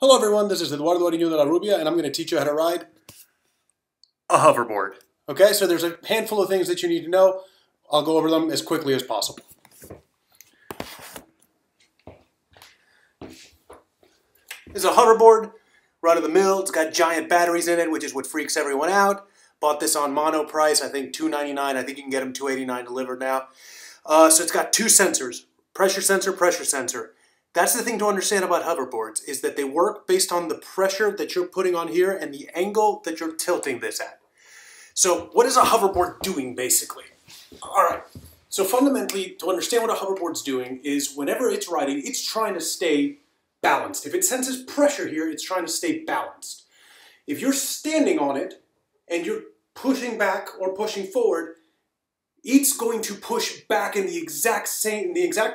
Hello everyone, this is Eduardo Ariño de la Rubia, and I'm going to teach you how to ride a hoverboard. Okay, so there's a handful of things that you need to know. I'll go over them as quickly as possible. This is a hoverboard, run of the mill. It's got giant batteries in it, which is what freaks everyone out. Bought this on mono price, I think $2.99. I think you can get them $2.89 delivered now. So it's got two sensors, pressure sensor, pressure sensor. That's the thing to understand about hoverboards, is that they work based on the pressure that you're putting on here and the angle that you're tilting this at. So what is a hoverboard doing, basically? All right, so fundamentally, to understand what a hoverboard's doing is whenever it's riding, it's trying to stay balanced. If it senses pressure here, it's trying to stay balanced. If you're standing on it and you're pushing back or pushing forward, it's going to push back in the exact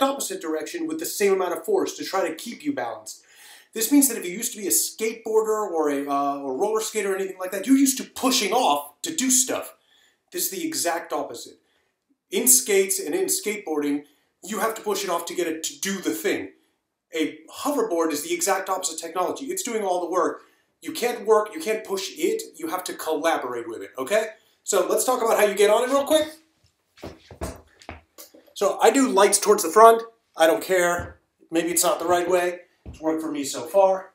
opposite direction with the same amount of force to try to keep you balanced. This means that if you used to be a skateboarder or a roller skater or anything like that, you're used to pushing off to do stuff. This is the exact opposite. In skates and in skateboarding, you have to push it off to get it to do the thing. A hoverboard is the exact opposite technology. It's doing all the work. You can't push it, you have to collaborate with it, okay? So let's talk about how you get on it real quick. So I do lights towards the front. I don't care. Maybe it's not the right way. It's worked for me so far.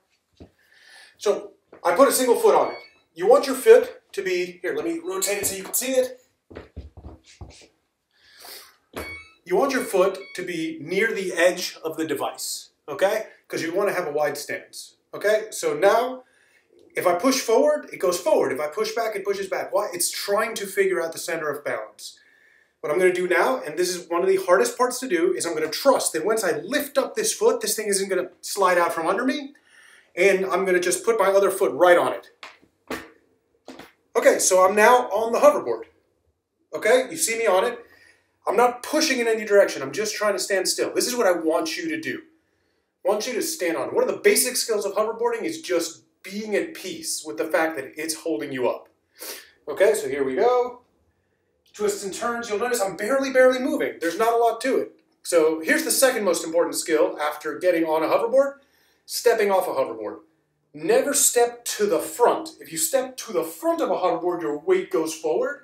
So I put a single foot on it. You want your foot to be, here, let me rotate it so you can see it. You want your foot to be near the edge of the device, okay? Because you want to have a wide stance, okay? So now, if I push forward, it goes forward. If I push back, it pushes back. Why? It's trying to figure out the center of balance. What I'm going to do now, and this is one of the hardest parts to do, is I'm going to trust that once I lift up this foot, this thing isn't going to slide out from under me, and I'm going to just put my other foot right on it. Okay, so I'm now on the hoverboard. Okay, you see me on it. I'm not pushing in any direction. I'm just trying to stand still. This is what I want you to do. I want you to stand on it. One of the basic skills of hoverboarding is just being at peace with the fact that it's holding you up. Okay, so here we go. Twists and turns, you'll notice I'm barely moving. There's not a lot to it. So here's the second most important skill after getting on a hoverboard, stepping off a hoverboard. Never step to the front. If you step to the front of a hoverboard, your weight goes forward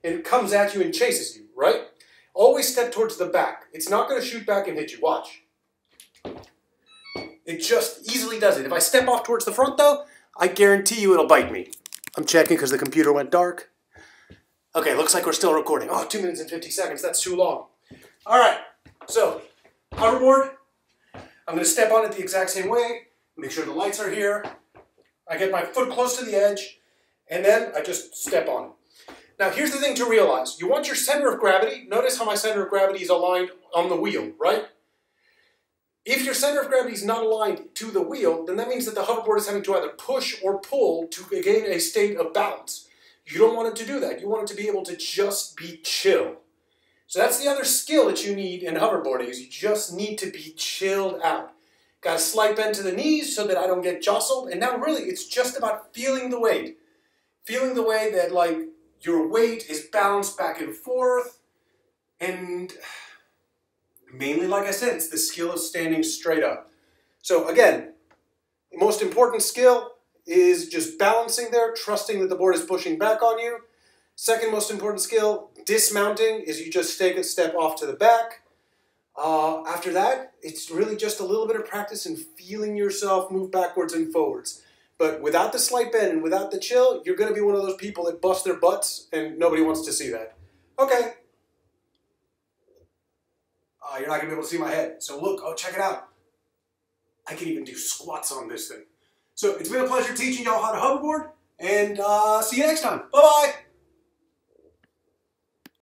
and it comes at you and chases you, right? Always step towards the back. It's not going to shoot back and hit you. Watch. It just easily does it. If I step off towards the front though, I guarantee you it'll bite me. I'm checking because the computer went dark. Okay, looks like we're still recording. Oh, 2 minutes and 50 seconds. That's too long. All right, so hoverboard. I'm going to step on it the exact same way. Make sure the lights are here. I get my foot close to the edge, and then I just step on it. Now, here's the thing to realize. You want your center of gravity. Notice how my center of gravity is aligned on the wheel, right? If your center of gravity is not aligned to the wheel, then that means that the hoverboard is having to either push or pull to gain a state of balance. You don't want it to do that. You want it to be able to just be chill. So that's the other skill that you need in hoverboarding, is you just need to be chilled out. Got a slight bend to the knees so that I don't get jostled. And now really it's just about feeling the weight. Feeling the way that like your weight is balanced back and forth. And mainly, like I said, it's the skill of standing straight up. So again, the most important skill is just balancing there, trusting that the board is pushing back on you. Second most important skill, dismounting, is you just take a step off to the back. After that, it's really just a little bit of practice in feeling yourself move backwards and forwards. But without the slight bend and without the chill, you're going to be one of those people that bust their butts, and nobody wants to see that. Okay. You're not going to be able to see my head. So look, oh, check it out. I can even do squats on this thing. So it's been a pleasure teaching y'all how to hoverboard, and see you next time. Bye-bye.